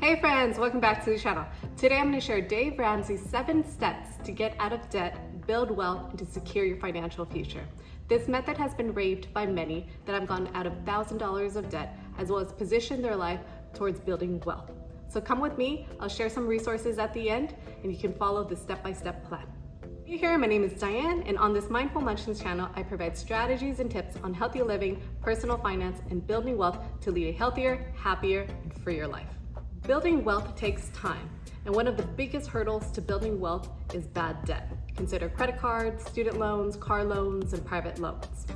Hey friends, welcome back to the channel. Today I'm going to share Dave Ramsey's 7 steps to get out of debt, build wealth, and to secure your financial future. This method has been raved by many that have gotten out of $1,000 of debt, as well as positioned their life towards building wealth. So come with me, I'll share some resources at the end, and you can follow the step-by-step plan. Hey here, my name is Diane, and on this Mindful Munchkins channel, I provide strategies and tips on healthy living, personal finance, and building wealth to lead a healthier, happier, and freer life. Building wealth takes time, and one of the biggest hurdles to building wealth is bad debt. Consider credit cards, student loans, car loans, and private loans.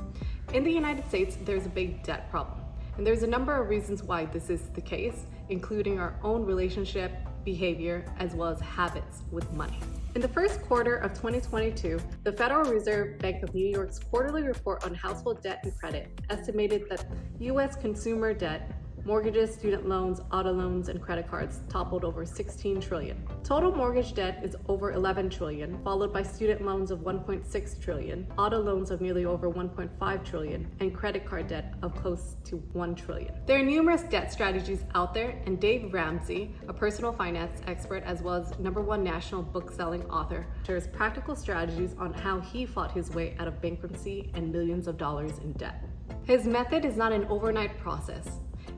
In the United States, there's a big debt problem, and there's a number of reasons why this is the case, including our own relationship, behavior, as well as habits with money. In the first quarter of 2022, the Federal Reserve Bank of New York's quarterly report on household debt and credit estimated that U.S. consumer debt, mortgages, student loans, auto loans, and credit cards toppled over $16 trillion. Total mortgage debt is over $11 trillion, followed by student loans of $1.6 trillion, auto loans of nearly over $1.5 trillion, and credit card debt of close to $1 trillion. There are numerous debt strategies out there, and Dave Ramsey, a personal finance expert as well as #1 national book-selling author, shares practical strategies on how he fought his way out of bankruptcy and millions of dollars in debt. His method is not an overnight process.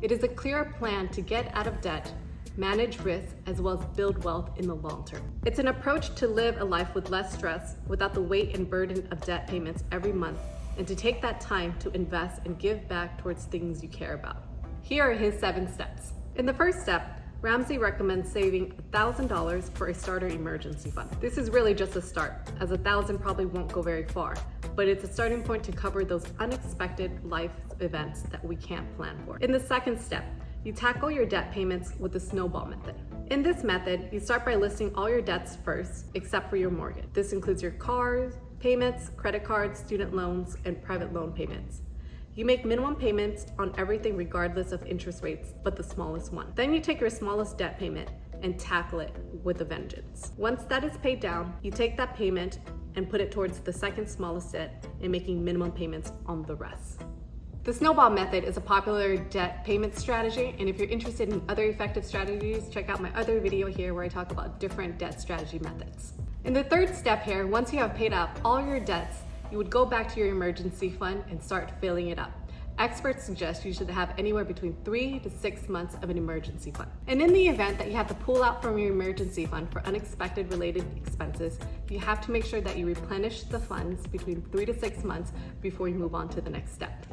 It is a clear plan to get out of debt, manage risks, as well as build wealth in the long term. It's an approach to live a life with less stress, without the weight and burden of debt payments every month, and to take that time to invest and give back towards things you care about. Here are his 7 steps. In the first step, Ramsey recommends saving $1,000 for a starter emergency fund. This is really just a start, as $1,000 probably won't go very far, but it's a starting point to cover those unexpected life events that we can't plan for. In the second step, you tackle your debt payments with the snowball method. In this method, you start by listing all your debts first, except for your mortgage. This includes your car payments, credit cards, student loans, and private loan payments. You make minimum payments on everything regardless of interest rates, but the smallest one. Then you take your smallest debt payment and tackle it with a vengeance. Once that is paid down, you take that payment and put it towards the second smallest debt and making minimum payments on the rest. The snowball method is a popular debt payment strategy, and if you're interested in other effective strategies, check out my other video here where I talk about different debt strategy methods. In the third step here, once you have paid out all your debts, you would go back to your emergency fund and start filling it up. Experts suggest you should have anywhere between 3 to 6 months of an emergency fund. And in the event that you have to pull out from your emergency fund for unexpected related expenses, you have to make sure that you replenish the funds between 3 to 6 months before you move on to the next step.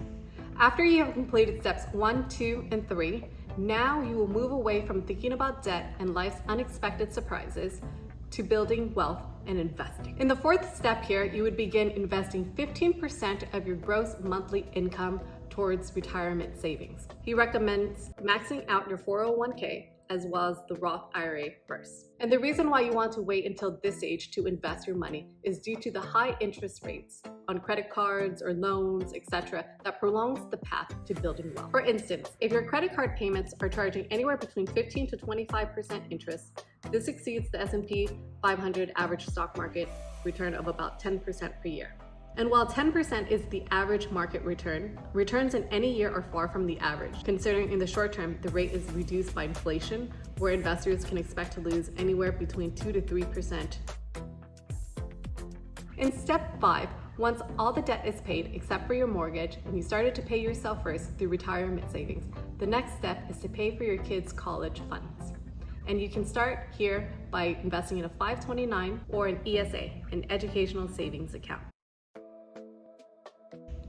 After you have completed steps 1, 2, and 3, now you will move away from thinking about debt and life's unexpected surprises to building wealth and investing. In the fourth step here, you would begin investing 15% of your gross monthly income towards retirement savings. He recommends maxing out your 401k as well as the Roth IRA first. And the reason why you want to wait until this age to invest your money is due to the high interest rates on credit cards or loans, etc., that prolongs the path to building wealth. For instance, if your credit card payments are charging anywhere between 15 to 25% interest, this exceeds the S&P 500 average stock market return of about 10% per year. And while 10% is the average market return, returns in any year are far from the average, considering in the short term, the rate is reduced by inflation, where investors can expect to lose anywhere between 2 to 3%. In step 5, once all the debt is paid except for your mortgage and you started to pay yourself first through retirement savings, the next step is to pay for your kids' college funds. And you can start here by investing in a 529 or an ESA, an educational savings account.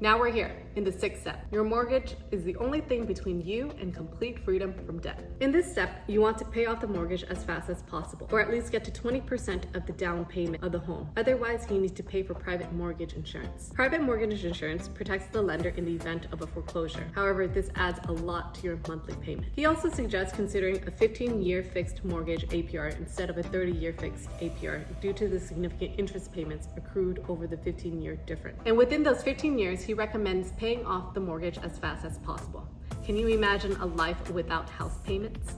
Now we're here in the 6th step. Your mortgage is the only thing between you and complete freedom from debt. In this step, you want to pay off the mortgage as fast as possible, or at least get to 20% of the down payment of the home. Otherwise, you need to pay for private mortgage insurance. Private mortgage insurance protects the lender in the event of a foreclosure. However, this adds a lot to your monthly payment. He also suggests considering a 15-year fixed mortgage APR instead of a 30-year fixed APR due to the significant interest payments accrued over the 15-year difference. And within those 15 years, he recommends paying off the mortgage as fast as possible. Can you imagine a life without house payments?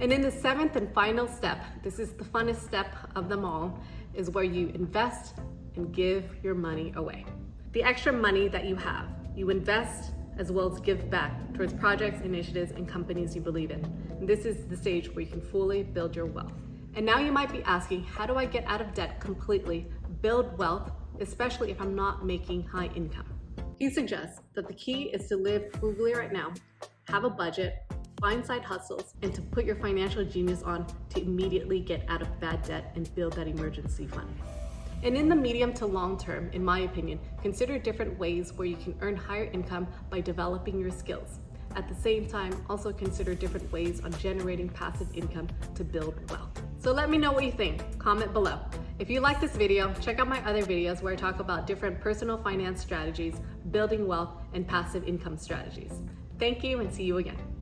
And in the 7th and final step, this is the funnest step of them all, is where you invest and give your money away. The extra money that you have, you invest as well as give back towards projects, initiatives, and companies you believe in. And this is the stage where you can fully build your wealth. And now you might be asking, how do I get out of debt completely, build wealth, especially if I'm not making high income? He suggests that the key is to live frugally right now, have a budget, find side hustles, and to put your financial genius on to immediately get out of bad debt and build that emergency fund. And in the medium to long term, in my opinion, consider different ways where you can earn higher income by developing your skills. At the same time, also consider different ways on generating passive income to build wealth. So let me know what you think. Comment below. If you like this video, check out my other videos where I talk about different personal finance strategies, building wealth, and passive income strategies. Thank you and see you again.